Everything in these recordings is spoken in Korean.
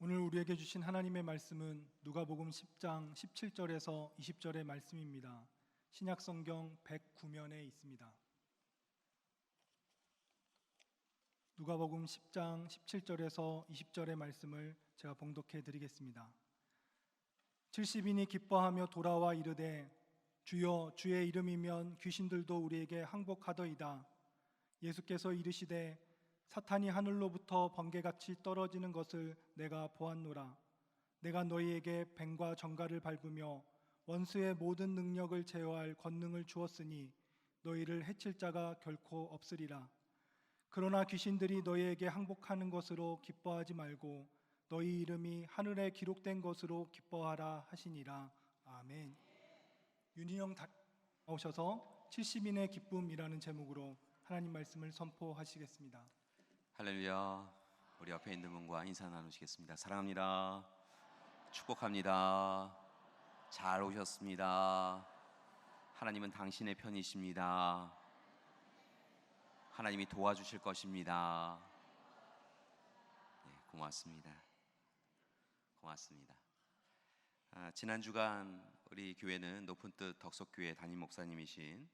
오늘 우리에게 주신 하나님의 말씀은 누가복음 10장 17절에서 20절의 말씀입니다. 신약성경 109면에 있습니다. 누가복음 10장 17절에서 20절의 말씀을 제가 봉독해 드리겠습니다. 70인이 기뻐하며 돌아와 이르되 주여 주의 이름이면 귀신들도 우리에게 항복하더이다. 예수께서 이르시되 사탄이 하늘로부터 번개같이 떨어지는 것을 내가 보았노라. 내가 너희에게 뱀과 정갈을 밟으며 원수의 모든 능력을 제어할 권능을 주었으니 너희를 해칠 자가 결코 없으리라. 그러나 귀신들이 너희에게 항복하는 것으로 기뻐하지 말고 너희 이름이 하늘에 기록된 것으로 기뻐하라 하시니라. 아멘. 윤희영 나오셔서 70인의 기쁨이라는 제목으로 하나님 말씀을 선포하시겠습니다. 할렐루야. 우리 옆에 있는 분과 인사 나누시겠습니다. 사랑합니다. 축복합니다. 잘 오셨습니다. 하나님은 당신의 편이십니다. 하나님이 도와주실 것입니다. 네, 고맙습니다. 지난 주간 우리 교회는 높은 뜻 덕석교회 담임 목사님이신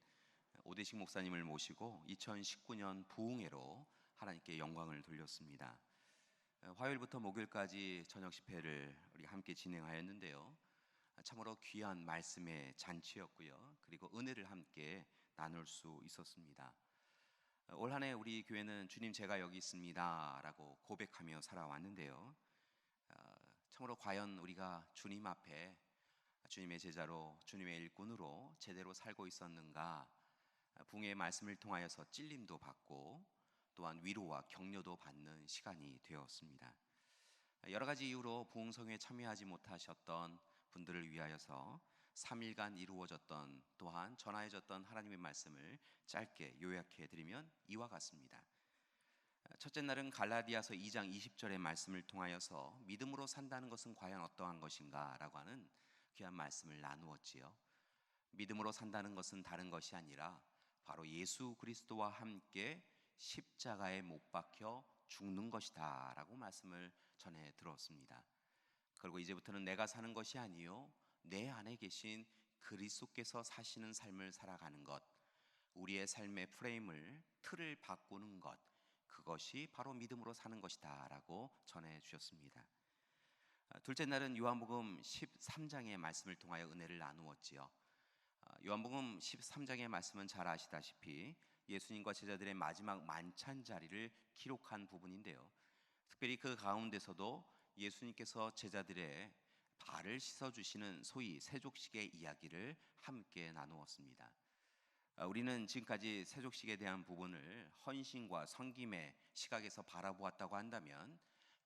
오대식 목사님을 모시고 2019년 부흥회로 하나님께 영광을 돌렸습니다. 화요일부터 목요일까지 저녁 집회를 우리 함께 진행하였는데요. 참으로 귀한 말씀의 잔치였고요. 그리고 은혜를 함께 나눌 수 있었습니다. 올 한 해 우리 교회는 주님 제가 여기 있습니다 라고 고백하며 살아왔는데요. 참으로 과연 우리가 주님 앞에 주님의 제자로 주님의 일꾼으로 제대로 살고 있었는가, 부흥의 말씀을 통하여서 찔림도 받고 또한 위로와 격려도 받는 시간이 되었습니다. 여러 가지 이유로 부흥성회에 참여하지 못하셨던 분들을 위하여서 3일간 이루어졌던 또한 전하여졌던 하나님의 말씀을 짧게 요약해 드리면 이와 같습니다. 첫째 날은 갈라디아서 2장 20절의 말씀을 통하여서 믿음으로 산다는 것은 과연 어떠한 것인가 라고 하는 귀한 말씀을 나누었지요. 믿음으로 산다는 것은 다른 것이 아니라 바로 예수 그리스도와 함께 십자가에 못 박혀 죽는 것이다 라고 말씀을 전해 들었습니다. 그리고 이제부터는 내가 사는 것이 아니요 내 안에 계신 그리스도께서 사시는 삶을 살아가는 것, 우리의 삶의 프레임을, 틀을 바꾸는 것, 그것이 바로 믿음으로 사는 것이다 라고 전해 주셨습니다. 둘째 날은 요한복음 13장의 말씀을 통하여 은혜를 나누었지요. 요한복음 13장의 말씀은 잘 아시다시피 예수님과 제자들의 마지막 만찬 자리를 기록한 부분인데요. 특별히 그 가운데서도 예수님께서 제자들의 발을 씻어주시는 소위 세족식의 이야기를 함께 나누었습니다. 우리는 지금까지 세족식에 대한 부분을 헌신과 섬김의 시각에서 바라보았다고 한다면,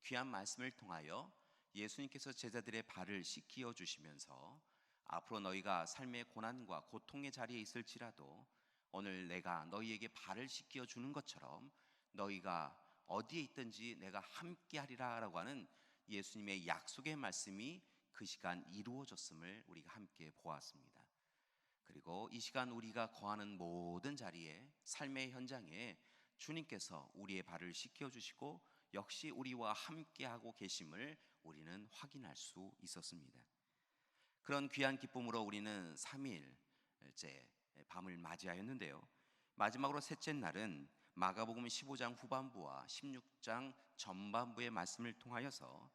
귀한 말씀을 통하여 예수님께서 제자들의 발을 씻겨 주시면서 앞으로 너희가 삶의 고난과 고통의 자리에 있을지라도 오늘 내가 너희에게 발을 씻겨 주는 것처럼 너희가 어디에 있든지 내가 함께 하리라 라고 하는 예수님의 약속의 말씀이 그 시간 이루어졌음을 우리가 함께 보았습니다. 그리고 이 시간 우리가 거하는 모든 자리에, 삶의 현장에 주님께서 우리의 발을 씻겨 주시고 역시 우리와 함께하고 계심을 우리는 확인할 수 있었습니다. 그런 귀한 기쁨으로 우리는 3일째 밤을 맞이하였는데요. 마지막으로 셋째 날은 마가복음 15장 후반부와 16장 전반부의 말씀을 통하여서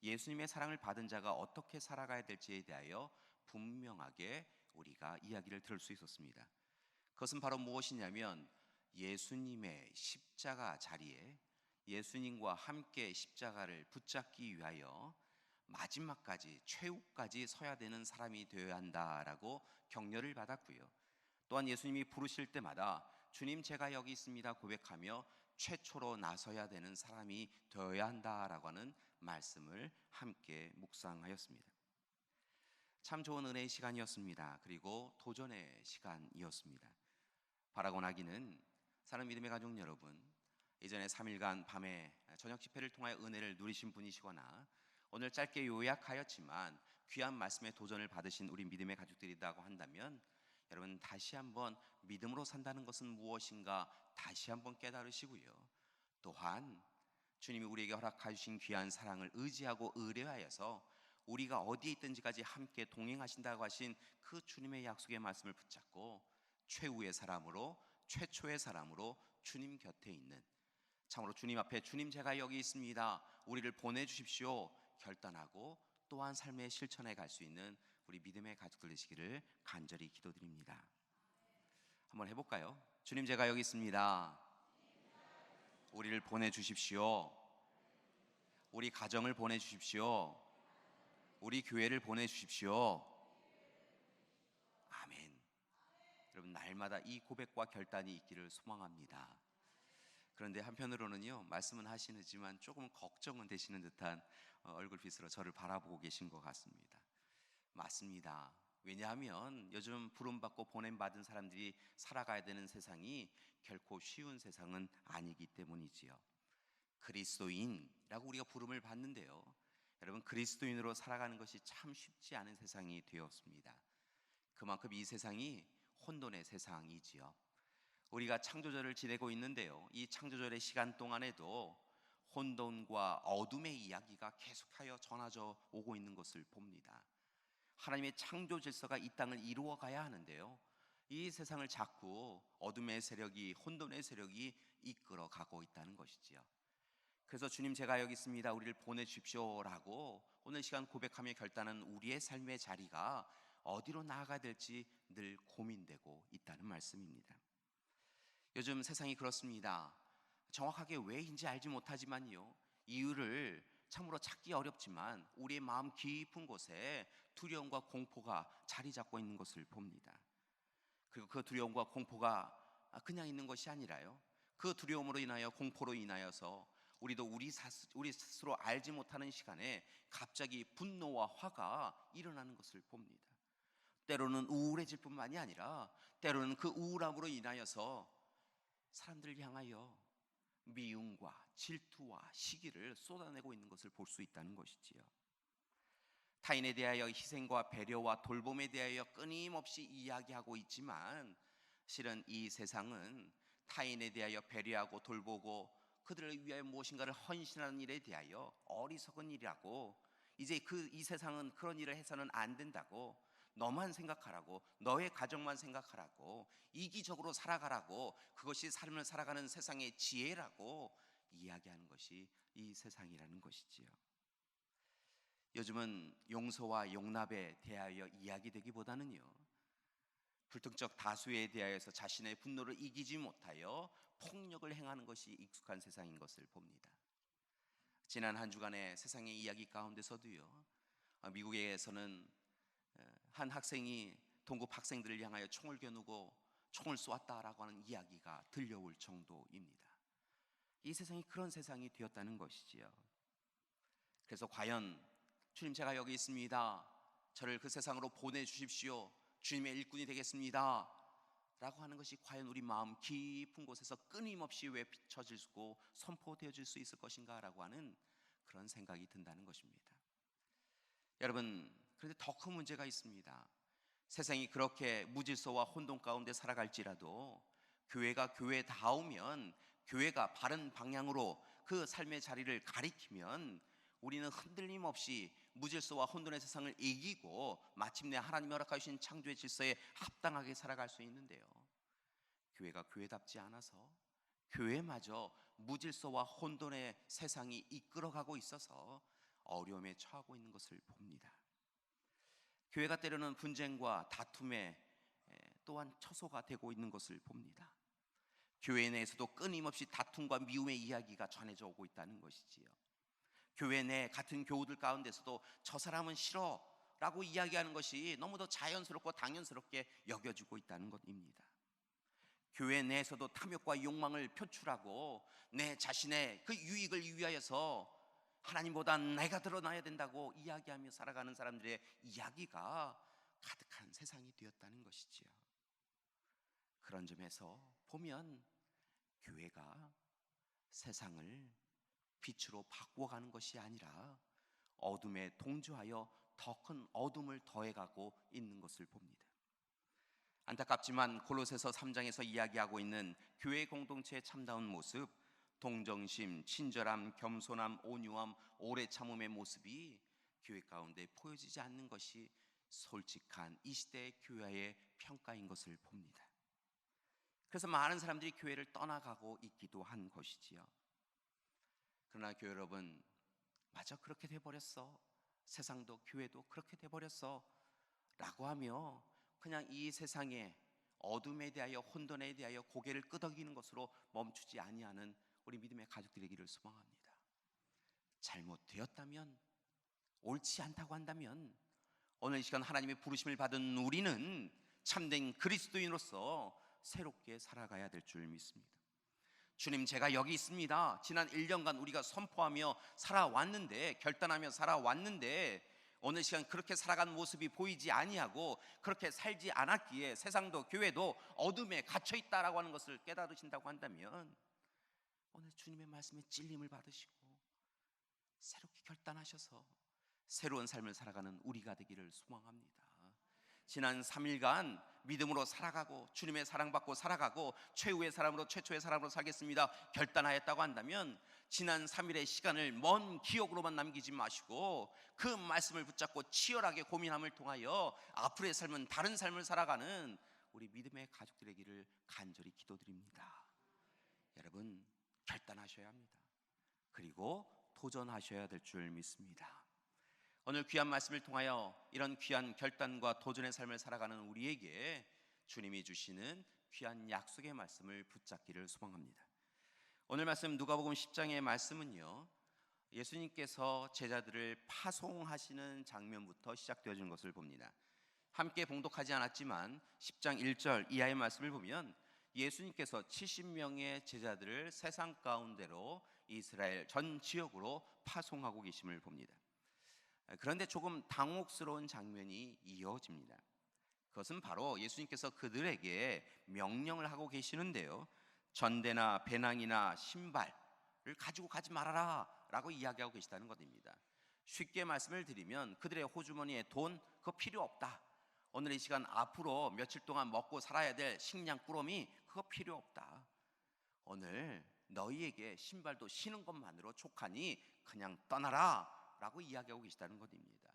예수님의 사랑을 받은 자가 어떻게 살아가야 될지에 대하여 분명하게 우리가 이야기를 들을 수 있었습니다. 그것은 바로 무엇이냐면 예수님의 십자가 자리에 예수님과 함께 십자가를 붙잡기 위하여 마지막까지, 최후까지 서야 되는 사람이 되어야 한다라고 격려를 받았고요. 또한 예수님이 부르실 때마다 주님 제가 여기 있습니다 고백하며 최초로 나서야 되는 사람이 되어야 한다라고 하는 말씀을 함께 묵상하였습니다. 참 좋은 은혜의 시간이었습니다. 그리고 도전의 시간이었습니다. 바라고 나기는 사는 믿음의 가족 여러분, 이전에 3일간 밤에 저녁 집회를 통하여 은혜를 누리신 분이시거나 오늘 짧게 요약하였지만 귀한 말씀의 도전을 받으신 우리 믿음의 가족들이라고 한다면, 여러분 다시 한번 믿음으로 산다는 것은 무엇인가 다시 한번 깨달으시고요. 또한 주님이 우리에게 허락해 주신 귀한 사랑을 의지하고 의뢰하여서 우리가 어디에 있든지까지 함께 동행하신다고 하신 그 주님의 약속의 말씀을 붙잡고 최후의 사람으로, 최초의 사람으로 주님 곁에 있는, 참으로 주님 앞에 주님 제가 여기 있습니다, 우리를 보내주십시오 결단하고 또한 삶의 실천에 갈 수 있는 우리 믿음의 가족들 되시기를 간절히 기도드립니다. 한번 해볼까요? 주님 제가 여기 있습니다, 우리를 보내주십시오, 우리 가정을 보내주십시오, 우리 교회를 보내주십시오. 아멘. 여러분, 날마다 이 고백과 결단이 있기를 소망합니다. 그런데 한편으로는요, 말씀은 하시지만 조금 걱정은 되시는 듯한 얼굴빛으로 저를 바라보고 계신 것 같습니다. 맞습니다. 왜냐하면 요즘 부름받고 보냄받은 사람들이 살아가야 되는 세상이 결코 쉬운 세상은 아니기 때문이지요. 그리스도인이라고 우리가 부름을 받는데요, 여러분, 그리스도인으로 살아가는 것이 참 쉽지 않은 세상이 되었습니다. 그만큼 이 세상이 혼돈의 세상이지요. 우리가 창조절을 지내고 있는데요, 이 창조절의 시간 동안에도 혼돈과 어둠의 이야기가 계속하여 전해져 오고 있는 것을 봅니다. 하나님의 창조 질서가 이 땅을 이루어 가야 하는데요, 이 세상을 자꾸 어둠의 세력이, 혼돈의 세력이 이끌어 가고 있다는 것이지요. 그래서 주님 제가 여기 있습니다, 우리를 보내주십시오라고 오늘 시간 고백하며 결단한 우리의 삶의 자리가 어디로 나아가야 될지 늘 고민되고 있다는 말씀입니다. 요즘 세상이 그렇습니다. 정확하게 왜인지 알지 못하지만요, 이유를 참으로 찾기 어렵지만 우리의 마음 깊은 곳에 두려움과 공포가 자리 잡고 있는 것을 봅니다. 그리고 그 두려움과 공포가 그냥 있는 것이 아니라요, 그 두려움으로 인하여, 공포로 인하여서 우리도 우리 스스로 알지 못하는 시간에 갑자기 분노와 화가 일어나는 것을 봅니다. 때로는 우울해질 뿐만이 아니라 때로는 그 우울함으로 인하여서 사람들을 향하여 미움과 질투와 시기를 쏟아내고 있는 것을 볼 수 있다는 것이지요. 타인에 대하여 희생과 배려와 돌봄에 대하여 끊임없이 이야기하고 있지만 실은 이 세상은 타인에 대하여 배려하고 돌보고 그들을 위하여 무엇인가를 헌신하는 일에 대하여 어리석은 일이라고, 이제 이 세상은 그런 일을 해서는 안 된다고, 너만 생각하라고, 너의 가정만 생각하라고, 이기적으로 살아가라고, 그것이 삶을 살아가는 세상의 지혜라고 이야기하는 것이 이 세상이라는 것이지요. 요즘은 용서와 용납에 대하여 이야기되기보다는요, 불특정 다수에 대하여서 자신의 분노를 이기지 못하여 폭력을 행하는 것이 익숙한 세상인 것을 봅니다. 지난 한 주간의 세상의 이야기 가운데서도요, 미국에서는 한 학생이 동급 학생들을 향하여 총을 겨누고 총을 쏘았다라고 하는 이야기가 들려올 정도입니다. 이 세상이 그런 세상이 되었다는 것이지요. 그래서 과연 주님 제가 여기 있습니다, 저를 그 세상으로 보내주십시오, 주님의 일꾼이 되겠습니다 라고 하는 것이 과연 우리 마음 깊은 곳에서 끊임없이 왜 비춰지고 선포되어질 수 있을 것인가 라고 하는 그런 생각이 든다는 것입니다. 여러분, 그런데 더 큰 문제가 있습니다. 세상이 그렇게 무질서와 혼돈 가운데 살아갈지라도 교회가 교회다우면, 교회가 바른 방향으로 그 삶의 자리를 가리키면 우리는 흔들림 없이 무질서와 혼돈의 세상을 이기고 마침내 하나님이 허락하신 창조의 질서에 합당하게 살아갈 수 있는데요, 교회가 교회답지 않아서 교회마저 무질서와 혼돈의 세상이 이끌어가고 있어서 어려움에 처하고 있는 것을 봅니다. 교회가 때로는 분쟁과 다툼에 또한 처소가 되고 있는 것을 봅니다. 교회 내에서도 끊임없이 다툼과 미움의 이야기가 전해져 오고 있다는 것이지요. 교회 내 같은 교우들 가운데서도 저 사람은 싫어 라고 이야기하는 것이 너무도 자연스럽고 당연스럽게 여겨지고 있다는 것입니다. 교회 내에서도 탐욕과 욕망을 표출하고 내 자신의 그 유익을 위하여서 하나님보다 내가 드러나야 된다고 이야기하며 살아가는 사람들의 이야기가 가득한 세상이 되었다는 것이지요. 그런 점에서 보면 교회가 세상을 빛으로 바꾸어가는 것이 아니라 어둠에 동조하여 더 큰 어둠을 더해가고 있는 것을 봅니다. 안타깝지만 골로새서 3장에서 이야기하고 있는 교회 공동체의 참다운 모습, 동정심, 친절함, 겸손함, 온유함, 오래 참음의 모습이 교회 가운데 보여지지 않는 것이 솔직한 이 시대의 교회의 평가인 것을 봅니다. 그래서 많은 사람들이 교회를 떠나가고 있기도 한 것이지요. 그러나 교회 여러분, 맞아, 그렇게 돼버렸어, 세상도 교회도 그렇게 돼버렸어 라고 하며 그냥 이 세상의 어둠에 대하여, 혼돈에 대하여 고개를 끄덕이는 것으로 멈추지 아니하는 우리 믿음의 가족들이 되기를 소망합니다. 잘못되었다면, 옳지 않다고 한다면 오늘 이 시간 하나님의 부르심을 받은 우리는 참된 그리스도인으로서 새롭게 살아가야 될 줄 믿습니다. 주님, 제가 여기 있습니다. 지난 1년간 우리가 선포하며 살아왔는데, 결단하며 살아왔는데 오늘 시간 그렇게 살아간 모습이 보이지 아니하고 그렇게 살지 않았기에 세상도 교회도 어둠에 갇혀 있다라고 하는 것을 깨달으신다고 한다면 오늘 주님의 말씀에 찔림을 받으시고 새롭게 결단하셔서 새로운 삶을 살아가는 우리가 되기를 소망합니다. 지난 3일간 믿음으로 살아가고 주님의 사랑받고 살아가고 최후의 사람으로 최초의 사람으로 살겠습니다 결단하였다고 한다면 지난 3일의 시간을 먼 기억으로만 남기지 마시고 그 말씀을 붙잡고 치열하게 고민함을 통하여 앞으로의 삶은 다른 삶을 살아가는 우리 믿음의 가족들의 길을 간절히 기도드립니다. 여러분, 결단하셔야 합니다. 그리고 도전하셔야 될 줄 믿습니다. 오늘 귀한 말씀을 통하여 이런 귀한 결단과 도전의 삶을 살아가는 우리에게 주님이 주시는 귀한 약속의 말씀을 붙잡기를 소망합니다. 오늘 말씀 누가복음 10장의 말씀은요, 예수님께서 제자들을 파송하시는 장면부터 시작되어지는 것을 봅니다. 함께 봉독하지 않았지만 10장 1절 이하의 말씀을 보면 예수님께서 70명의 제자들을 세상 가운데로 이스라엘 전 지역으로 파송하고 계심을 봅니다. 그런데 조금 당혹스러운 장면이 이어집니다. 그것은 바로 예수님께서 그들에게 명령을 하고 계시는데요, 전대나 배낭이나 신발을 가지고 가지 말아라 라고 이야기하고 계시다는 것입니다. 쉽게 말씀을 드리면 그들의 호주머니에 돈 그거 필요 없다. 오늘 이 시간 앞으로 며칠 동안 먹고 살아야 될 식량 꾸러미 그거 필요 없다. 오늘 너희에게 신발도 신은 것만으로 족하니 그냥 떠나라 라고 이야기하고 계시다는 것입니다.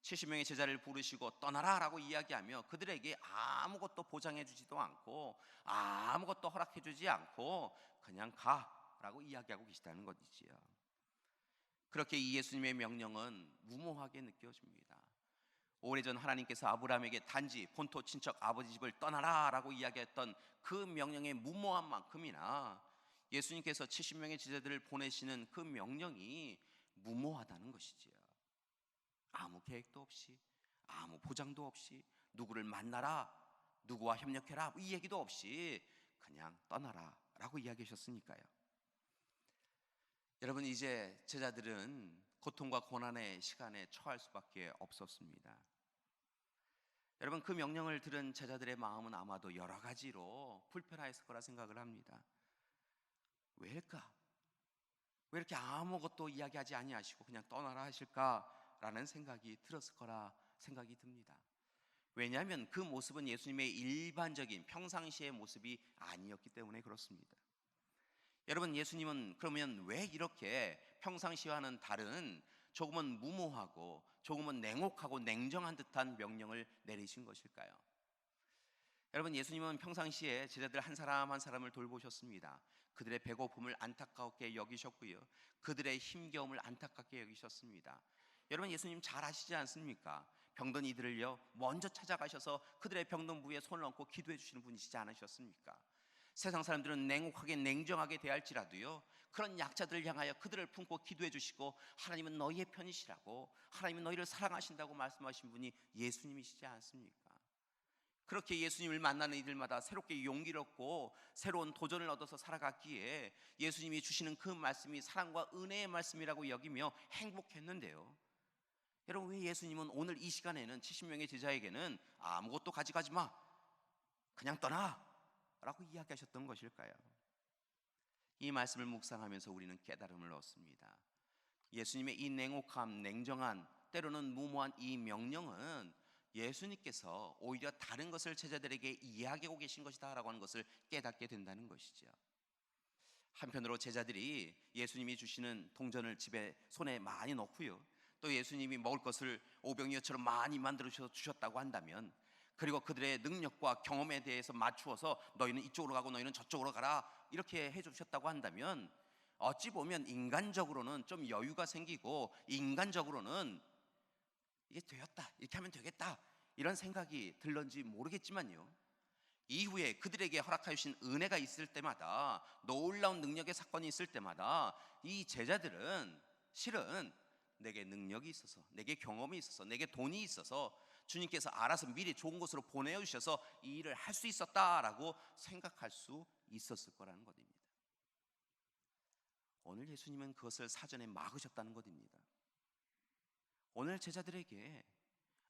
70명의 제자를 부르시고 떠나라 라고 이야기하며 그들에게 아무것도 보장해 주지도 않고 아무것도 허락해 주지 않고 그냥 가 라고 이야기하고 계시다는 것이지요. 그렇게 이 예수님의 명령은 무모하게 느껴집니다. 오래전 하나님께서 아브라함에게 단지 본토 친척 아버지 집을 떠나라 라고 이야기했던 그 명령의 무모한 만큼이나 예수님께서 70명의 제자들을 보내시는 그 명령이 무모하다는 것이지요. 아무 계획도 없이, 아무 보장도 없이, 누구를 만나라, 누구와 협력해라 이 얘기도 없이 그냥 떠나라 라고 이야기하셨으니까요. 여러분, 이제 제자들은 고통과 고난의 시간에 처할 수밖에 없었습니다. 여러분, 그 명령을 들은 제자들의 마음은 아마도 여러 가지로 불편하였을 거라 생각을 합니다. 왜일까? 왜 이렇게 아무것도 이야기하지 아니하시고 그냥 떠나라 하실까라는 생각이 들었을 거라 생각이 듭니다. 왜냐하면 그 모습은 예수님의 일반적인 평상시의 모습이 아니었기 때문에 그렇습니다. 여러분, 예수님은 그러면 왜 이렇게 평상시와는 다른 조금은 무모하고 조금은 냉혹하고 냉정한 듯한 명령을 내리신 것일까요? 여러분, 예수님은 평상시에 제자들 한 사람 한 사람을 돌보셨습니다. 그들의 배고픔을 안타깝게 여기셨고요, 그들의 힘겨움을 안타깝게 여기셨습니다. 여러분, 예수님 잘 아시지 않습니까? 병든 이들을요 먼저 찾아가셔서 그들의 병든 부위에 손을 얹고 기도해 주시는 분이시지 않으셨습니까? 세상 사람들은 냉혹하게 냉정하게 대할지라도요, 그런 약자들을 향하여 그들을 품고 기도해 주시고 하나님은 너희의 편이시라고, 하나님은 너희를 사랑하신다고 말씀하신 분이 예수님이시지 않습니까? 그렇게 예수님을 만나는 이들마다 새롭게 용기를 얻고 새로운 도전을 얻어서 살아갔기에 예수님이 주시는 그 말씀이 사랑과 은혜의 말씀이라고 여기며 행복했는데요, 여러분, 왜 예수님은 오늘 이 시간에는 70명의 제자에게는 아무것도 가져가지 마, 그냥 떠나 라고 이야기하셨던 것일까요? 이 말씀을 묵상하면서 우리는 깨달음을 얻습니다. 예수님의 이 냉혹함, 냉정한, 때로는 무모한 이 명령은 예수님께서 오히려 다른 것을 제자들에게 이야기하고 계신 것이다 라고 하는 것을 깨닫게 된다는 것이죠. 한편으로 제자들이 예수님이 주시는 동전을 집에 손에 많이 넣고요, 또 예수님이 먹을 것을 오병이어처럼 많이 만들어 주셨다고 한다면, 그리고 그들의 능력과 경험에 대해서 맞추어서 너희는 이쪽으로 가고 너희는 저쪽으로 가라 이렇게 해주셨다고 한다면, 어찌 보면 인간적으로는 좀 여유가 생기고 인간적으로는 이게 되었다, 이렇게 하면 되겠다, 이런 생각이 들런지 모르겠지만요, 이후에 그들에게 허락하여 주신 은혜가 있을 때마다, 놀라운 능력의 사건이 있을 때마다 이 제자들은 실은 내게 능력이 있어서, 내게 경험이 있어서, 내게 돈이 있어서 주님께서 알아서 미리 좋은 곳으로 보내주셔서 이 일을 할 수 있었다라고 생각할 수 있었을 거라는 것입니다. 오늘 예수님은 그것을 사전에 막으셨다는 것입니다. 오늘 제자들에게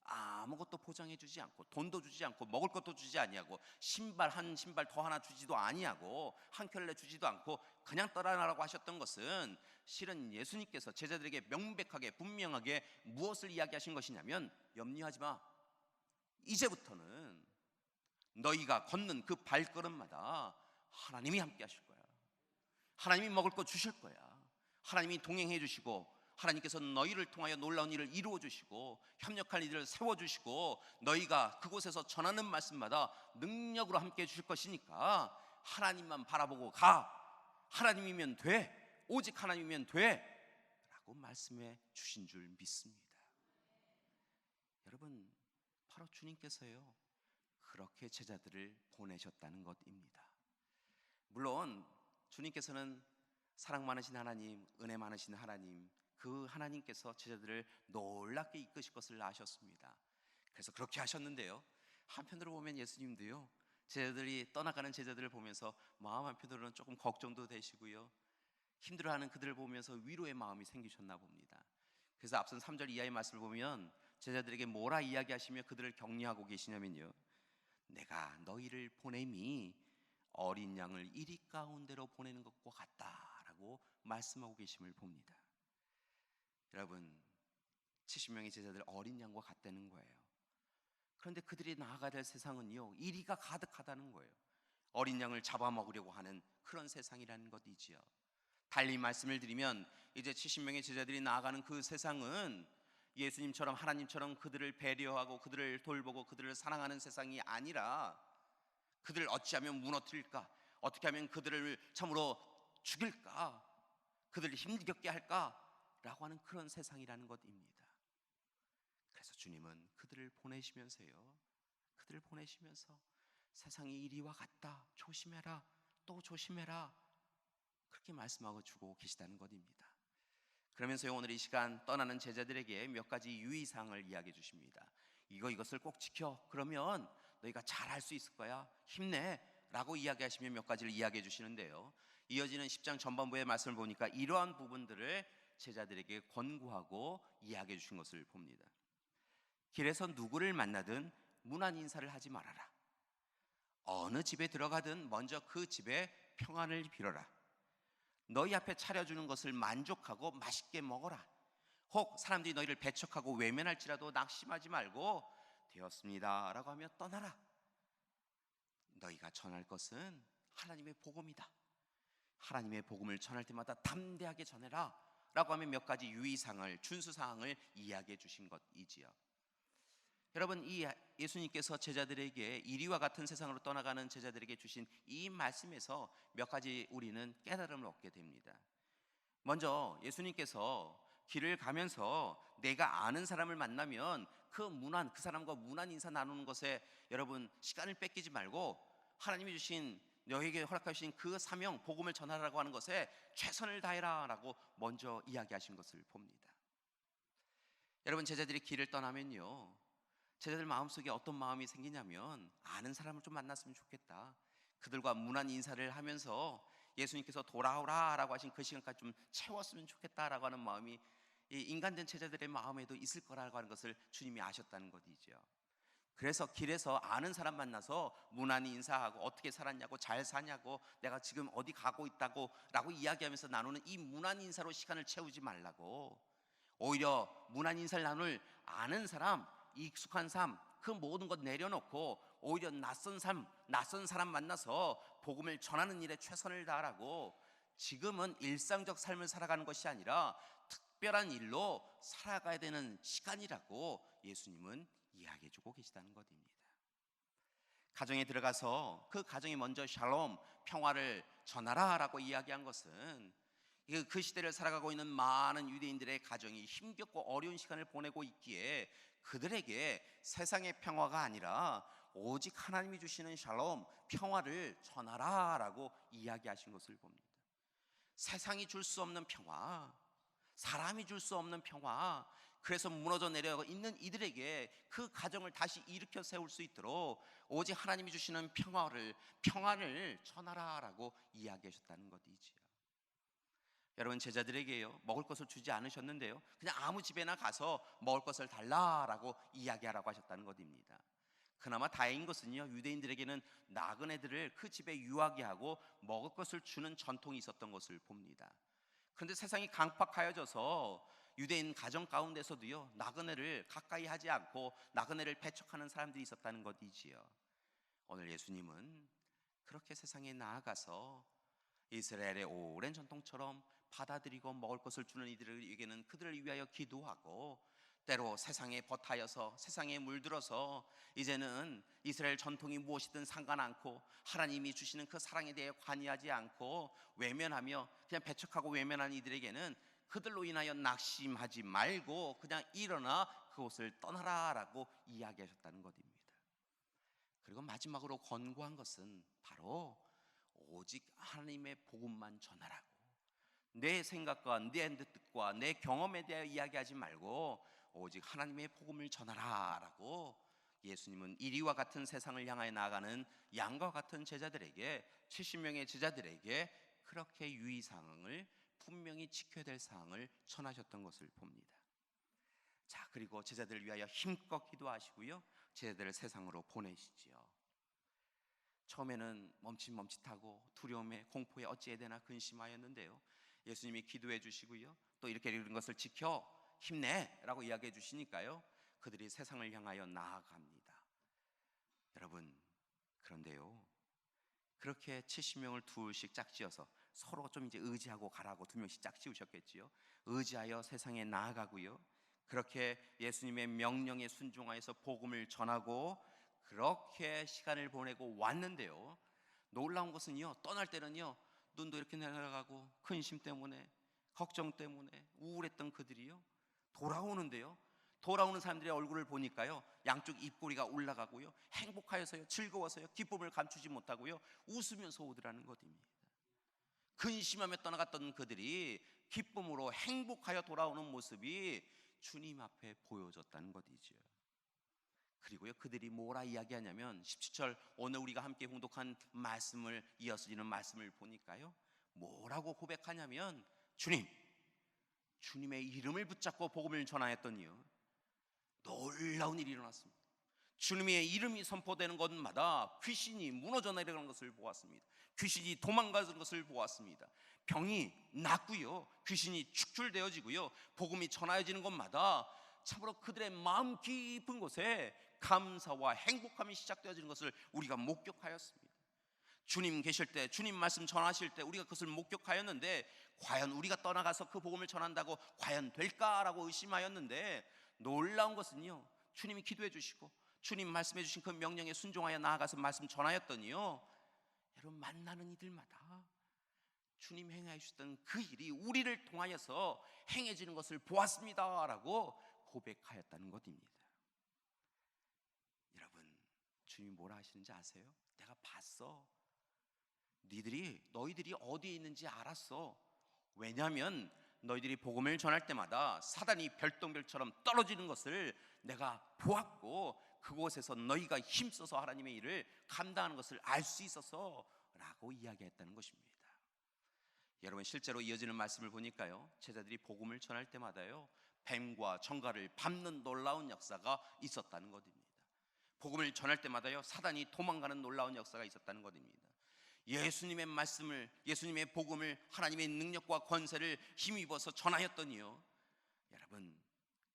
아무것도 보장해 주지 않고, 돈도 주지 않고, 먹을 것도 주지 아니하고, 신발 한 신발 더 하나 주지도 아니하고, 한 켤레 주지도 않고 그냥 떠나라고 하셨던 것은, 실은 예수님께서 제자들에게 명백하게 분명하게 무엇을 이야기하신 것이냐면, 염려하지 마, 이제부터는 너희가 걷는 그 발걸음마다 하나님이 함께 하실 거야. 하나님이 먹을 거 주실 거야. 하나님이 동행해 주시고, 하나님께서 너희를 통하여 놀라운 일을 이루어 주시고, 협력할 일을 세워 주시고, 너희가 그곳에서 전하는 말씀마다 능력으로 함께 해 주실 것이니까 하나님만 바라보고 가. 하나님이면 돼. 오직 하나님이면 돼. 라고 말씀해 주신 줄 믿습니다. 여러분, 바로 주님께서요, 그렇게 제자들을 보내셨다는 것입니다. 물론 주님께서는 사랑 많으신 하나님, 은혜 많으신 하나님, 그 하나님께서 제자들을 놀랍게 이끄실 것을 아셨습니다. 그래서 그렇게 하셨는데요, 한편으로 보면 예수님도요, 제자들이 떠나가는 제자들을 보면서 마음 한편으로는 조금 걱정도 되시고요, 힘들어하는 그들을 보면서 위로의 마음이 생기셨나 봅니다. 그래서 앞선 3절 이하의 말씀을 보면 제자들에게 뭐라 이야기하시며 그들을 격려하고 계시냐면요, 내가 너희를 보냄이 어린 양을 이리 가운데로 보내는 것과 같다라고 말씀하고 계심을 봅니다. 여러분, 70명의 제자들 어린 양과 같다는 거예요. 그런데 그들이 나아가야 될 세상은요, 이리가 가득하다는 거예요. 어린 양을 잡아먹으려고 하는 그런 세상이라는 것이지요. 달리 말씀을 드리면, 이제 70명의 제자들이 나아가는 그 세상은 예수님처럼 하나님처럼 그들을 배려하고 그들을 돌보고 그들을 사랑하는 세상이 아니라, 그들을 어찌하면 무너뜨릴까, 어떻게 하면 그들을 참으로 죽일까, 그들을 힘들게 할까 라고 하는 그런 세상이라는 것입니다. 그래서 주님은 그들을 보내시면서요, 그들을 보내시면서 세상이 이리와 같다, 조심해라, 또 조심해라, 그렇게 말씀하고 주고 계시다는 것입니다. 그러면서요, 오늘 이 시간 떠나는 제자들에게 몇 가지 유의사항을 이야기해 주십니다. 이것을 꼭 지켜, 그러면 너희가 잘할 수 있을 거야, 힘내 라고 이야기하시며 몇 가지를 이야기해 주시는데요, 이어지는 10장 전반부의 말씀을 보니까 이러한 부분들을 제자들에게 권고하고 이야기해 주신 것을 봅니다. 길에서 누구를 만나든 문안 인사를 하지 말아라. 어느 집에 들어가든 먼저 그 집에 평안을 빌어라. 너희 앞에 차려주는 것을 만족하고 맛있게 먹어라. 혹 사람들이 너희를 배척하고 외면할지라도 낙심하지 말고 되었습니다 라고 하며 떠나라. 너희가 전할 것은 하나님의 복음이다. 하나님의 복음을 전할 때마다 담대하게 전해라 라고 하면 몇 가지 유의사항을, 준수사항을 이야기해 주신 것이지요. 여러분, 이 예수님께서 제자들에게 이리와 같은 세상으로 떠나가는 제자들에게 주신 이 말씀에서 몇 가지 우리는 깨달음을 얻게 됩니다. 먼저 예수님께서 길을 가면서 내가 아는 사람을 만나면 그 사람과 문안 인사 나누는 것에 여러분 시간을 뺏기지 말고 하나님이 주신, 너에게 허락하신 그 사명, 복음을 전하라고 하는 것에 최선을 다해라 라고 먼저 이야기하신 것을 봅니다. 여러분, 제자들이 길을 떠나면요, 제자들 마음속에 어떤 마음이 생기냐면, 아는 사람을 좀 만났으면 좋겠다, 그들과 문안 인사를 하면서 예수님께서 돌아오라 라고 하신 그 시간까지 좀 채웠으면 좋겠다라고 하는 마음이 이 인간된 제자들의 마음에도 있을 거라고 하는 것을 주님이 아셨다는 것이죠. 그래서 길에서 아는 사람 만나서 문안 인사하고 어떻게 살았냐고, 잘 사냐고, 내가 지금 어디 가고 있다고 라고 이야기하면서 나누는 이 문안 인사로 시간을 채우지 말라고, 오히려 문안 인사를 나눌 아는 사람, 익숙한 삶, 그 모든 것 내려놓고 오히려 낯선 사람 만나서 복음을 전하는 일에 최선을 다하라고 지금은 일상적 삶을 살아가는 것이 아니라 특별한 일로 살아가야 되는 시간이라고 예수님은 이야기해주고 계시다는 것입니다. 가정에 들어가서 그 가정이 먼저 샬롬, 평화를 전하라 라고 이야기한 것은 그 시대를 살아가고 있는 많은 유대인들의 가정이 힘겹고 어려운 시간을 보내고 있기에 그들에게 세상의 평화가 아니라 오직 하나님이 주시는 샬롬, 평화를 전하라 라고 이야기하신 것을 봅니다. 세상이 줄 수 없는 평화, 사람이 줄 수 없는 평화, 그래서 무너져 내려 있는 이들에게 그 가정을 다시 일으켜 세울 수 있도록 오직 하나님이 주시는 평안을 전하라 라고 이야기하셨다는 것이지요. 여러분, 제자들에게요, 먹을 것을 주지 않으셨는데요, 그냥 아무 집에나 가서 먹을 것을 달라라고 이야기하라고 하셨다는 것입니다. 그나마 다행인 것은요, 유대인들에게는 나그네들을 그 집에 유하게 하고 먹을 것을 주는 전통이 있었던 것을 봅니다. 그런데 세상이 강팍하여져서 유대인 가정 가운데서도요, 나그네를 가까이 하지 않고 나그네를 배척하는 사람들이 있었다는 것이지요. 오늘 예수님은 그렇게 세상에 나아가서 이스라엘의 오랜 전통처럼 받아들이고 먹을 것을 주는 이들에게는 그들을 위하여 기도하고, 때로 세상에 버타여서 세상에 물들어서 이제는 이스라엘 전통이 무엇이든 상관 않고 하나님이 주시는 그 사랑에 대해 관여하지 않고 외면하며 그냥 배척하고 외면한 이들에게는 그들로 인하여 낙심하지 말고 그냥 일어나 그곳을 떠나라 라고 이야기하셨다는 것입니다. 그리고 마지막으로 권고한 것은 바로 오직 하나님의 복음만 전하라고, 내 생각과 내 뜻과 내 경험에 대하여 이야기하지 말고 오직 하나님의 복음을 전하라 라고 예수님은 이리와 같은 세상을 향하여 나아가는 양과 같은 제자들에게, 70명의 제자들에게 그렇게 유의사항을, 분명히 지켜야 될 사항을 전하셨던 것을 봅니다. 자, 그리고 제자들을 위하여 힘껏 기도하시고요, 제자들을 세상으로 보내시지요. 처음에는 멈칫멈칫하고 두려움에 공포에 어찌해야 되나 근심하였는데요, 예수님이 기도해 주시고요, 또 이렇게 이런 것을 지켜 힘내라고 이야기해 주시니까요, 그들이 세상을 향하여 나아갑니다. 여러분, 그런데요, 그렇게 70명을 둘씩 짝지어서 서로 좀 이제 의지하고 가라고 2명씩 짝지우셨겠지요. 의지하여 세상에 나아가고요, 그렇게 예수님의 명령에 순종하여서 복음을 전하고 그렇게 시간을 보내고 왔는데요, 놀라운 것은요, 떠날 때는요 눈도 이렇게 내려가고 근심 때문에, 걱정 때문에 우울했던 그들이요, 돌아오는데요, 돌아오는 사람들의 얼굴을 보니까요, 양쪽 입꼬리가 올라가고요, 행복하여서요, 즐거워서요, 기쁨을 감추지 못하고요, 웃으면서 오더라는 것입니다. 근심하며 떠나갔던 그들이 기쁨으로 행복하여 돌아오는 모습이 주님 앞에 보여졌다는 것이죠. 그리고요, 그들이 뭐라 이야기하냐면 17절, 오늘 우리가 함께 봉독한 말씀을 이어지는 말씀을 보니까요, 뭐라고 고백하냐면, 주님의 이름을 붙잡고 복음을 전하였더니요, 놀라운 일이 일어났습니다. 주님의 이름이 선포되는 곳마다 귀신이 무너져 내려가는 것을 보았습니다. 귀신이 도망가는 것을 보았습니다. 병이 낫고요, 귀신이 축출되어지고요, 복음이 전하여지는 곳마다 참으로 그들의 마음 깊은 곳에 감사와 행복함이 시작되어지는 것을 우리가 목격하였습니다. 주님 계실 때, 주님 말씀 전하실 때 우리가 그것을 목격하였는데, 과연 우리가 떠나가서 그 복음을 전한다고 과연 될까라고 의심하였는데, 놀라운 것은요, 주님이 기도해 주시고 주님 말씀해 주신 그 명령에 순종하여 나아가서 말씀 전하였더니요, 여러분, 만나는 이들마다 주님 행하여 주셨던 그 일이 우리를 통하여서 행해지는 것을 보았습니다 라고 고백하였다는 것입니다. 여러분, 주님이 뭐라 하시는지 아세요? 내가 봤어. 너희들이 어디에 있는지 알았어. 왜냐하면 너희들이 복음을 전할 때마다 사단이 별똥별처럼 떨어지는 것을 내가 보았고, 그곳에서 너희가 힘써서 하나님의 일을 감당하는 것을 알 수 있어서 라고 이야기했다는 것입니다. 여러분, 실제로 이어지는 말씀을 보니까요, 제자들이 복음을 전할 때마다요, 뱀과 청갈을 밟는 놀라운 역사가 있었다는 것입니다. 복음을 전할 때마다요, 사단이 도망가는 놀라운 역사가 있었다는 것입니다. 예수님의 말씀을, 예수님의 복음을, 하나님의 능력과 권세를 힘입어서 전하였더니요, 여러분,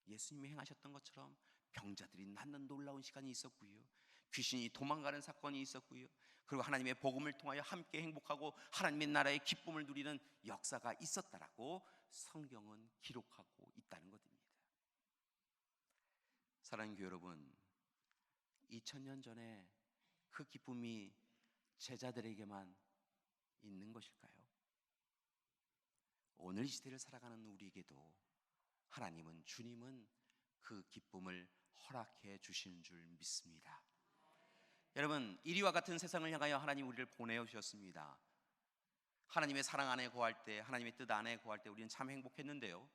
예수님이 행하셨던 것처럼 병자들이 낫는 놀라운 시간이 있었고요, 귀신이 도망가는 사건이 있었고요, 그리고 하나님의 복음을 통하여 함께 행복하고 하나님의 나라의 기쁨을 누리는 역사가 있었다라고 성경은 기록하고 있다는 것입니다. 사랑하는 교회 여러분, 2000년 전에 그 기쁨이 제자들에게만 있는 것일까요? 오늘 이 시대를 살아가는 우리에게도 하나님은, 주님은 그 기쁨을 허락해 주시는 줄 믿습니다. 여러분, 이리와 같은 세상을 향하여 하나님 우리를 보내어 주셨습니다. 하나님의 사랑 안에 거할 때, 하나님의 뜻 안에 거할 때 우리는 참 행복했는데요,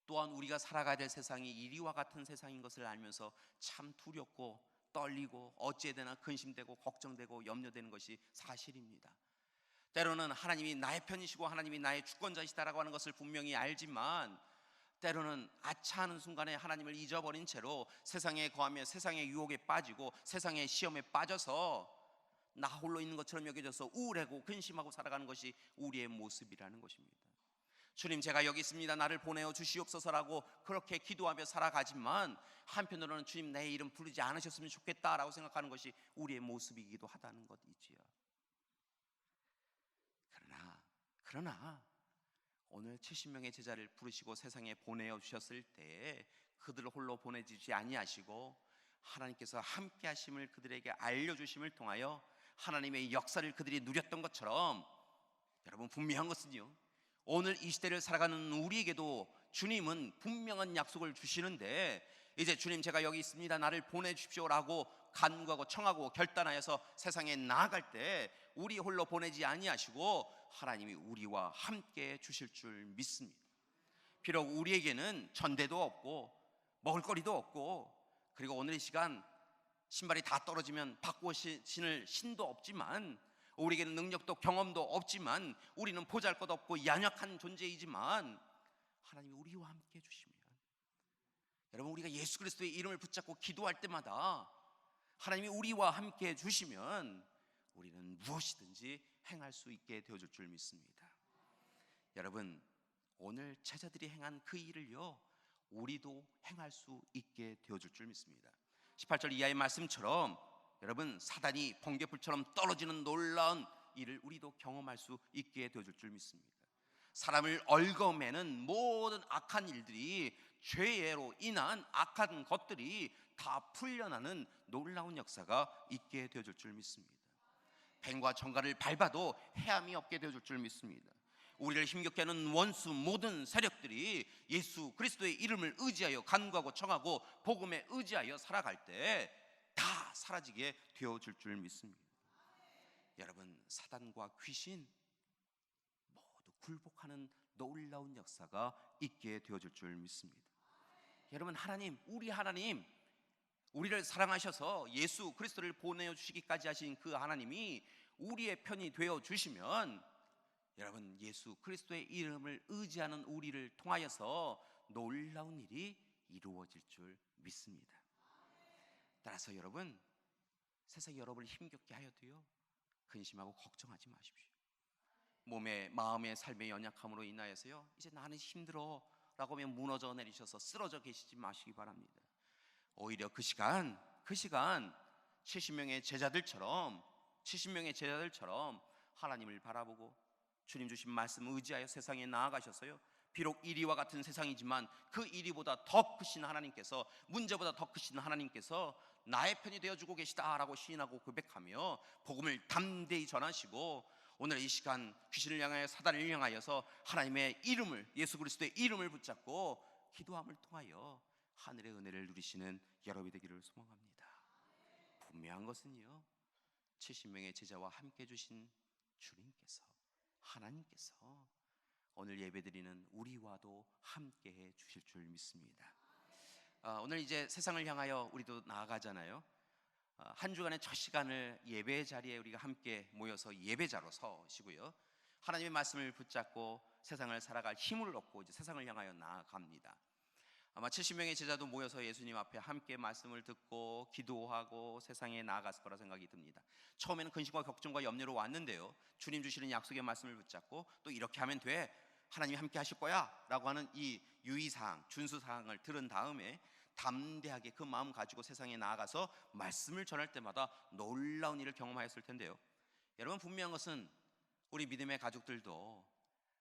또한 우리가 살아가야 될 세상이 이리와 같은 세상인 것을 알면서 참 두렵고 떨리고 어찌해야 되나 근심되고 걱정되고 염려되는 것이 사실입니다. 때로는 하나님이 나의 편이시고 하나님이 나의 주권자이시다라고 하는 것을 분명히 알지만, 때로는 아차하는 순간에 하나님을 잊어버린 채로 세상에 거하며 세상의 유혹에 빠지고 세상의 시험에 빠져서 나 홀로 있는 것처럼 여겨져서 우울하고 근심하고 살아가는 것이 우리의 모습이라는 것입니다. 주님, 제가 여기 있습니다, 나를 보내어 주시옵소서라고 그렇게 기도하며 살아가지만, 한편으로는 주님, 내 이름 부르지 않으셨으면 좋겠다라고 생각하는 것이 우리의 모습이기도 하다는 것이지요. 그러나 오늘 70명의 제자를 부르시고 세상에 보내어 주셨을 때 그들을 홀로 보내주지 아니하시고 하나님께서 함께 하심을 그들에게 알려주심을 통하여 하나님의 역사를 그들이 누렸던 것처럼, 여러분, 분명한 것은요, 오늘 이 시대를 살아가는 우리에게도 주님은 분명한 약속을 주시는데, 이제 주님, 제가 여기 있습니다, 나를 보내주십시오라고 간구하고 청하고 결단하여서 세상에 나아갈 때 우리 홀로 보내지 아니하시고 하나님이 우리와 함께 주실 줄 믿습니다. 비록 우리에게는 전대도 없고 먹을거리도 없고, 그리고 오늘 이 시간 신발이 다 떨어지면 바꾸어 신을 신도 없지만, 우리에게는 능력도 경험도 없지만, 우리는 보잘것없고 연약한 존재이지만 하나님이 우리와 함께 해주시면, 여러분, 우리가 예수 그리스도의 이름을 붙잡고 기도할 때마다 하나님이 우리와 함께 해주시면 우리는 무엇이든지 행할 수 있게 되어줄 줄 믿습니다. 여러분, 오늘 제자들이 행한 그 일을요, 우리도 행할 수 있게 되어줄 줄 믿습니다. 18절 이하의 말씀처럼 여러분, 사단이 번개불처럼 떨어지는 놀라운 일을 우리도 경험할 수 있게 되어줄 줄 믿습니다. 사람을 얽어매는 모든 악한 일들이, 죄로 인한 악한 것들이 다 풀려나는 놀라운 역사가 있게 되어줄 줄 믿습니다. 뱀과 정갈을 밟아도 해함이 없게 되어줄 줄 믿습니다. 우리를 힘겹게 하는 원수 모든 세력들이 예수 그리스도의 이름을 의지하여 간구하고 청하고 복음에 의지하여 살아갈 때 다 사라지게 되어줄 줄 믿습니다. 여러분, 사단과 귀신 모두 굴복하는 놀라운 역사가 있게 되어줄 줄 믿습니다. 여러분, 하나님, 우리 하나님, 우리를 사랑하셔서 예수 그리스도를 보내어 주시기까지 하신 그 하나님이 우리의 편이 되어 주시면, 여러분, 예수 그리스도의 이름을 의지하는 우리를 통하여서 놀라운 일이 이루어질 줄 믿습니다. 따라서 여러분, 세상이 여러분을 힘겹게 하여도요, 근심하고 걱정하지 마십시오. 몸의, 마음의, 삶의 연약함으로 인하여서요, 이제 나는 힘들어 라고 하면 무너져 내리셔서 쓰러져 계시지 마시기 바랍니다. 오히려 그 시간 70명의 제자들처럼 하나님을 바라보고 주님 주신 말씀 의지하여 세상에 나아가셔서요, 비록 이리와 같은 세상이지만 그 이리보다 더 크신 하나님께서, 문제보다 더 크신 하나님께서 나의 편이 되어주고 계시다라고 시인하고 고백하며 복음을 담대히 전하시고, 오늘 이 시간 귀신을 향하여, 사단을 향하여서 하나님의 이름을, 예수 그리스도의 이름을 붙잡고 기도함을 통하여 하늘의 은혜를 누리시는 여러분이 되기를 소망합니다. 분명한 것은요, 70명의 제자와 함께 주신 주님께서, 하나님께서 오늘 예배드리는 우리와도 함께해 주실 줄 믿습니다. 오늘 이제 세상을 향하여 우리도 나아가잖아요. 한 주간의 첫 시간을 예배 자리에 우리가 함께 모여서 예배자로 서시고요, 하나님의 말씀을 붙잡고 세상을 살아갈 힘을 얻고 이제 세상을 향하여 나아갑니다. 아마 70명의 제자도 모여서 예수님 앞에 함께 말씀을 듣고 기도하고 세상에 나아갔을 거라 생각이 듭니다. 처음에는 근심과 걱정과 염려로 왔는데요, 주님 주시는 약속의 말씀을 붙잡고 또 이렇게 하면 돼, 하나님이 함께 하실 거야 라고 하는 이 유의사항, 준수사항을 들은 다음에 담대하게 그 마음 가지고 세상에 나아가서 말씀을 전할 때마다 놀라운 일을 경험하였을 텐데요, 여러분, 분명한 것은 우리 믿음의 가족들도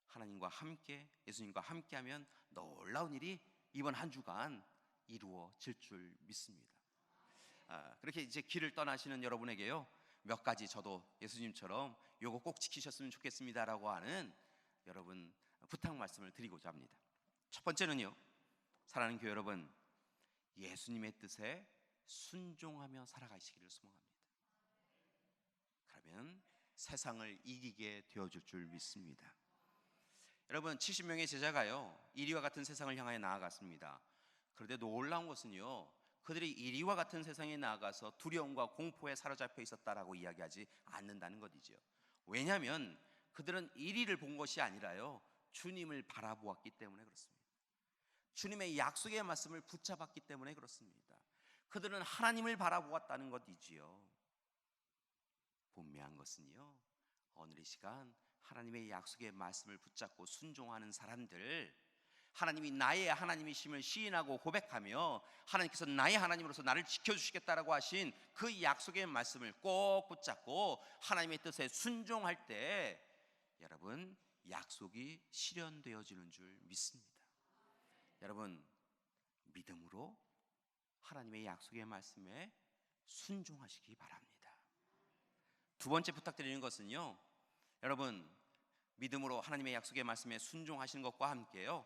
하나님과 함께, 예수님과 함께하면 놀라운 일이 이번 한 주간 이루어질 줄 믿습니다. 그렇게 이제 길을 떠나시는 여러분에게요, 몇 가지 저도 예수님처럼 요거 꼭 지키셨으면 좋겠습니다라고 하는 여러분 부탁 말씀을 드리고자 합니다. 첫 번째는요, 사랑하는 교회 여러분, 예수님의 뜻에 순종하며 살아가시기를 소망합니다. 그러면 세상을 이기게 되어줄 줄 믿습니다. 여러분, 70명의 제자가요, 이리와 같은 세상을 향하여 나아갔습니다. 그런데 놀라운 것은요, 그들이 이리와 같은 세상에 나아가서 두려움과 공포에 사로잡혀 있었다라고 이야기하지 않는다는 것이죠. 왜냐하면 그들은 이리를 본 것이 아니라요, 주님을 바라보았기 때문에 그렇습니다. 주님의 약속의 말씀을 붙잡았기 때문에 그렇습니다. 그들은 하나님을 바라보았다는 것이지요. 분명한 것은요, 오늘 이 시간 하나님의 약속의 말씀을 붙잡고 순종하는 사람들, 하나님이 나의 하나님이심을 시인하고 고백하며 하나님께서 나의 하나님으로서 나를 지켜주시겠다라고 하신 그 약속의 말씀을 꼭 붙잡고 하나님의 뜻에 순종할 때 여러분, 약속이 실현되어지는 줄 믿습니다. 여러분, 믿음으로 하나님의 약속의 말씀에 순종하시기 바랍니다. 두 번째 부탁드리는 것은요, 여러분, 믿음으로 하나님의 약속의 말씀에 순종하시는 것과 함께요,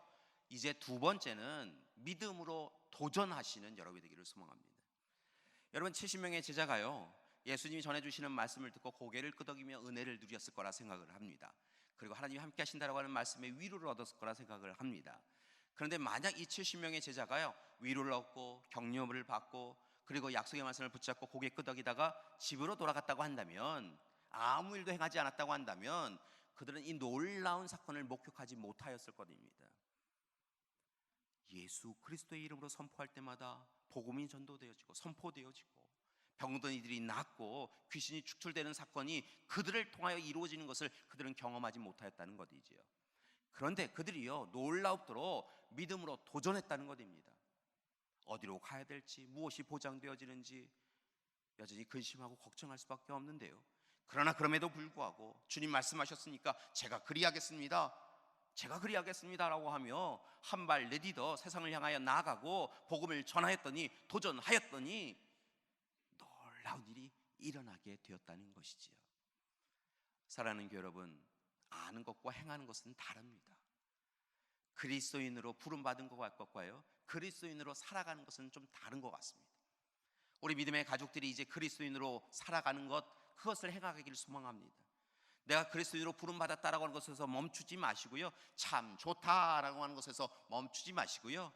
이제 두 번째는 믿음으로 도전하시는 여러분이 되기를 소망합니다. 여러분, 70명의 제자가요, 예수님이 전해주시는 말씀을 듣고 고개를 끄덕이며 은혜를 누렸을 거라 생각을 합니다. 그리고 하나님이 함께 하신다라고 하는 말씀에 위로를 얻었을 거라 생각을 합니다. 그런데 만약 이 70명의 제자가요, 위로를 얻고 격려를 받고 그리고 약속의 말씀을 붙잡고 고개 끄덕이다가 집으로 돌아갔다고 한다면, 아무 일도 행하지 않았다고 한다면 그들은 이 놀라운 사건을 목격하지 못하였을 것입니다. 예수 그리스도의 이름으로 선포할 때마다 복음이 전도되어지고 선포되어지고 병든 이들이 낫고 귀신이 축출되는 사건이 그들을 통하여 이루어지는 것을 그들은 경험하지 못하였다는 것이지요. 그런데 그들이요, 놀랍도록 믿음으로 도전했다는 것입니다. 어디로 가야 될지, 무엇이 보장되어지는지 여전히 근심하고 걱정할 수밖에 없는데요, 그러나 그럼에도 불구하고 주님 말씀하셨으니까 제가 그리하겠습니다, 제가 그리하겠습니다라고 하며 한 발 내디뎌 세상을 향하여 나아가고 복음을 전하였더니, 도전하였더니 놀라운 일이 일어나게 되었다는 것이지요. 사랑하는 교회 여러분, 아는 것과 행하는 것은 다릅니다. 그리스도인으로 부름받은 것과요, 그리스도인으로 살아가는 것은 좀 다른 것 같습니다. 우리 믿음의 가족들이 이제 그리스도인으로 살아가는 것, 그것을 행하기를 소망합니다. 내가 그리스도인으로 부름받았다라고 하는 것에서 멈추지 마시고요, 참 좋다라고 하는 것에서 멈추지 마시고요,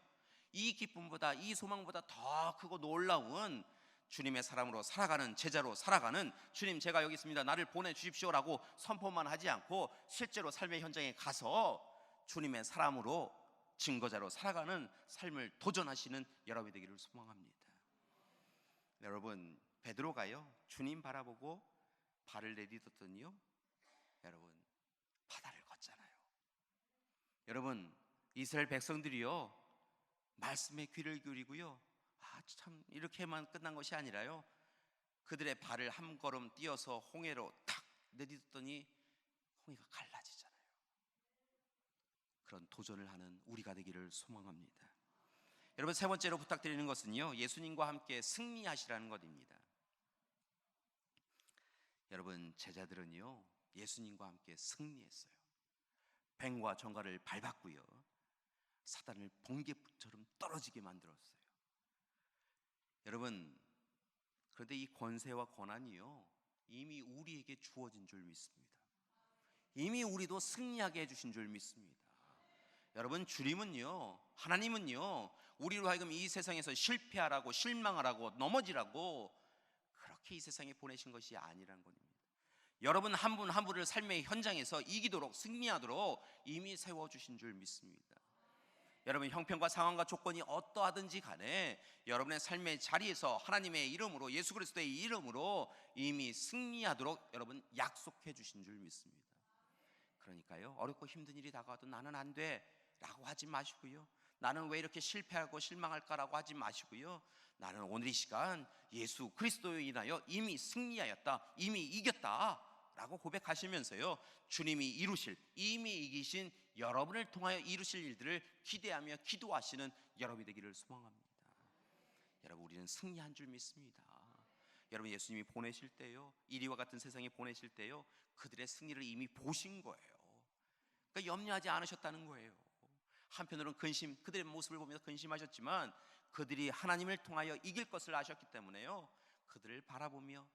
이 기쁨보다, 이 소망보다 더 크고 놀라운 주님의 사람으로 살아가는, 제자로 살아가는, 주님 제가 여기 있습니다, 나를 보내주십시오라고 선포만 하지 않고 실제로 삶의 현장에 가서 주님의 사람으로 증거자로 살아가는 삶을 도전하시는 여러분이 되기를 소망합니다. 여러분, 베드로가요, 주님 바라보고 발을 내딛었더니요, 여러분, 바다를 걷잖아요. 여러분, 이스라엘 백성들이요, 말씀에 귀를 기울이고요, 참 이렇게만 끝난 것이 아니라요, 그들의 발을 한 걸음 띄어서 홍해로 탁 내딛었더니 홍해가 갈라지잖아요. 그런 도전을 하는 우리가 되기를 소망합니다. 여러분, 세 번째로 부탁드리는 것은요, 예수님과 함께 승리하시라는 것입니다. 여러분, 제자들은요, 예수님과 함께 승리했어요. 뱀과 정갈을 밟았고요, 사단을 번개처럼 떨어지게 만들었어요. 여러분, 그런데 이 권세와 권한이요, 이미 우리에게 주어진 줄 믿습니다. 이미 우리도 승리하게 해주신 줄 믿습니다. 여러분, 주님은요, 하나님은요, 우리로 하여금 이 세상에서 실패하라고, 실망하라고, 넘어지라고 그렇게 이 세상에 보내신 것이 아니라는 겁니다. 여러분 한 분 한 분을 삶의 현장에서 이기도록, 승리하도록 이미 세워주신 줄 믿습니다. 여러분, 형편과 상황과 조건이 어떠하든지 간에 여러분의 삶의 자리에서 하나님의 이름으로, 예수 그리스도의 이름으로 이미 승리하도록 여러분 약속해 주신 줄 믿습니다. 그러니까요, 어렵고 힘든 일이 다가와도 나는 안 돼 라고 하지 마시고요, 나는 왜 이렇게 실패하고 실망할까라고 하지 마시고요, 나는 오늘 이 시간 예수 그리스도로 인하여 이미 승리하였다, 이미 이겼다 라고 고백하시면서요, 주님이 이루실, 이미 이기신 여러분을 통하여 이루실 일들을 기대하며 기도하시는 여러분이 되기를 소망합니다. 여러분, 우리는 승리한 줄 믿습니다. 여러분, 예수님이 보내실 때요, 이리와 같은 세상에 보내실 때요, 그들의 승리를 이미 보신 거예요. 그러니까 염려하지 않으셨다는 거예요. 한편으로는 그들의 모습을 보면서 근심하셨지만 그들이 하나님을 통하여 이길 것을 아셨기 때문에요, 그들을 바라보며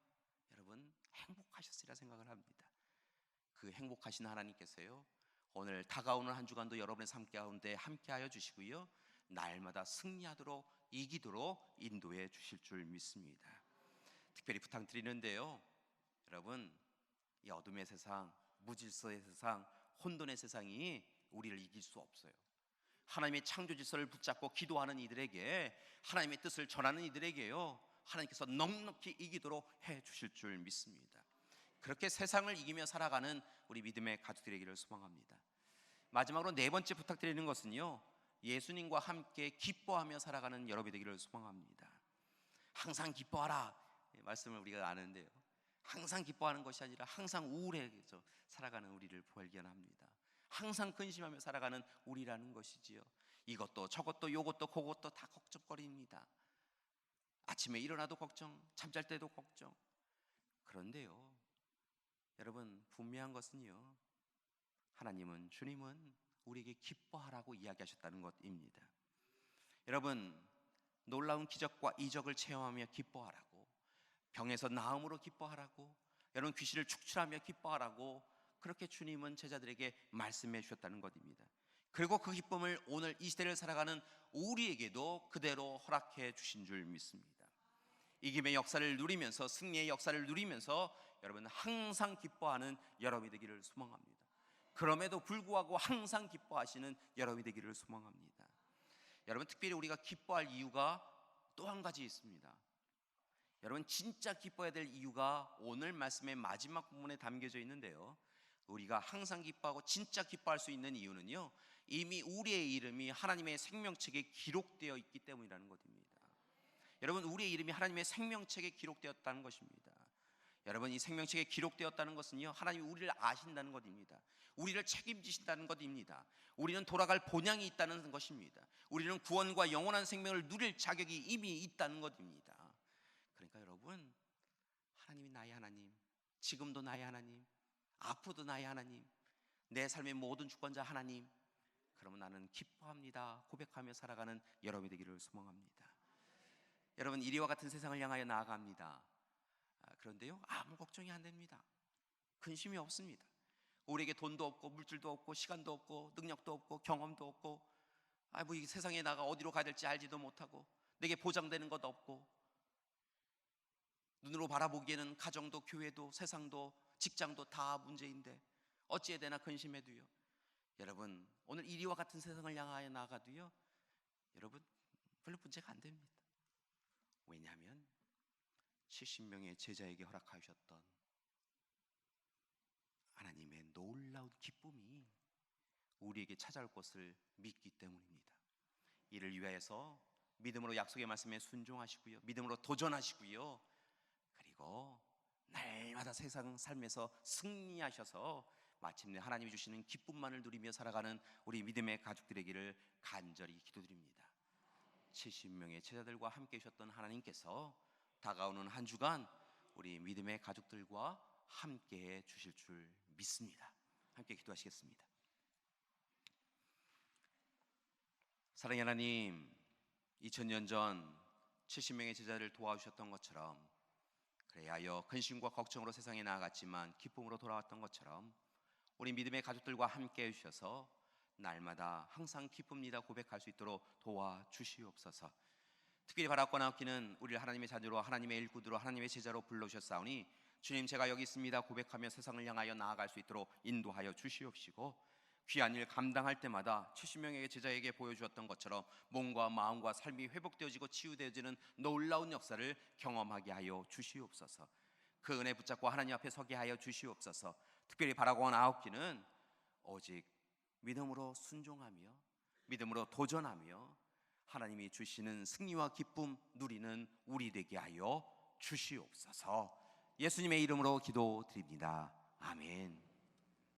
여러분 행복하셨으리라 생각을 합니다. 그 행복하신 하나님께서요, 오늘 다가오는 한 주간도 여러분의 삶 가운데 함께하여 주시고요, 날마다 승리하도록 이기도록 인도해 주실 줄 믿습니다. 특별히 부탁드리는데요, 여러분, 이 어둠의 세상, 무질서의 세상, 혼돈의 세상이 우리를 이길 수 없어요. 하나님의 창조 질서를 붙잡고 기도하는 이들에게, 하나님의 뜻을 전하는 이들에게요, 하나님께서 넉넉히 이기도록 해 주실 줄 믿습니다. 그렇게 세상을 이기며 살아가는 우리 믿음의 가족들이 되기를 소망합니다. 마지막으로 네 번째 부탁드리는 것은요, 예수님과 함께 기뻐하며 살아가는 여러분이 되기를 소망합니다. 항상 기뻐하라 말씀을 우리가 아는데요, 항상 기뻐하는 것이 아니라 항상 우울해져 살아가는 우리를 발견합니다. 항상 근심하며 살아가는 우리라는 것이지요. 이것도 저것도 요것도 그것도 다 걱정거리입니다. 아침에 일어나도 걱정, 잠잘 때도 걱정. 그런데요, 여러분, 분명한 것은요, 하나님은, 주님은 우리에게 기뻐하라고 이야기하셨다는 것입니다. 여러분, 놀라운 기적과 이적을 체험하며 기뻐하라고, 병에서 나음으로 기뻐하라고, 여러분 귀신을 축출하며 기뻐하라고, 그렇게 주님은 제자들에게 말씀해 주셨다는 것입니다. 그리고 그 기쁨을 오늘 이 시대를 살아가는 우리에게도 그대로 허락해 주신 줄 믿습니다. 이김의 역사를 누리면서, 승리의 역사를 누리면서 여러분 항상 기뻐하는 여러분이 되기를 소망합니다. 그럼에도 불구하고 항상 기뻐하시는 여러분이 되기를 소망합니다. 여러분, 특별히 우리가 기뻐할 이유가 또 한 가지 있습니다. 여러분, 진짜 기뻐해야 될 이유가 오늘 말씀의 마지막 부분에 담겨져 있는데요, 우리가 항상 기뻐하고 진짜 기뻐할 수 있는 이유는요, 이미 우리의 이름이 하나님의 생명책에 기록되어 있기 때문이라는 것입니다. 여러분, 우리의 이름이 하나님의 생명책에 기록되었다는 것입니다. 여러분, 이 생명책에 기록되었다는 것은요, 하나님이 우리를 아신다는 것입니다. 우리를 책임지신다는 것입니다. 우리는 돌아갈 본향이 있다는 것입니다. 우리는 구원과 영원한 생명을 누릴 자격이 이미 있다는 것입니다. 그러니까 여러분, 하나님이 나의 하나님, 지금도 나의 하나님, 앞으로도 나의 하나님, 내 삶의 모든 주권자 하나님, 그러면 나는 기뻐합니다 고백하며 살아가는 여러분이 되기를 소망합니다. 여러분, 이리와 같은 세상을 향하여 나아갑니다. 그런데요, 아무 걱정이 안 됩니다. 근심이 없습니다. 우리에게 돈도 없고 물질도 없고 시간도 없고 능력도 없고 경험도 없고, 뭐 이 세상에 나가 어디로 가야 될지 알지도 못하고, 내게 보장되는 것도 없고, 눈으로 바라보기에는 가정도 교회도 세상도 직장도 다 문제인데 어찌해야 되나 근심해도요, 여러분, 오늘 이리와 같은 세상을 향하여 나아가도요, 여러분 별로 문제가 안 됩니다. 왜냐하면 70명의 제자에게 허락하셨던 하나님의 놀라운 기쁨이 우리에게 찾아올 것을 믿기 때문입니다. 이를 위하여서 믿음으로 약속의 말씀에 순종하시고요, 믿음으로 도전하시고요, 그리고 날마다 세상 삶에서 승리하셔서 마침내 하나님이 주시는 기쁨만을 누리며 살아가는 우리 믿음의 가족들에게를 간절히 기도드립니다. 70명의 제자들과 함께 계셨던 하나님께서 다가오는 한 주간 우리 믿음의 가족들과 함께 해 주실 줄 믿습니다. 함께 기도하시겠습니다. 사랑의 하나님, 2000년 전 70명의 제자를 도와주셨던 것처럼, 그래하여 근심과 걱정으로 세상에 나아갔지만 기쁨으로 돌아왔던 것처럼 우리 믿음의 가족들과 함께 해주셔서 날마다 항상 기쁩니다 고백할 수 있도록 도와주시옵소서. 특별히 바라거나 아끼는 우리를 하나님의 자녀로, 하나님의 일꾼으로, 하나님의 제자로 불러주셨사오니 주님, 제가 여기 있습니다 고백하며 세상을 향하여 나아갈 수 있도록 인도하여 주시옵시고, 귀한 일 감당할 때마다 70명의 제자에게 보여주었던 것처럼 몸과 마음과 삶이 회복되어지고 치유되어지는 놀라운 역사를 경험하게 하여 주시옵소서. 그 은혜 붙잡고 하나님 앞에 서게 하여 주시옵소서. 특별히 바라고는 아홉기는 오직 믿음으로 순종하며 믿음으로 도전하며 하나님이 주시는 승리와 기쁨 누리는 우리 되게 하여 주시옵소서. 예수님의 이름으로 기도드립니다. 아멘.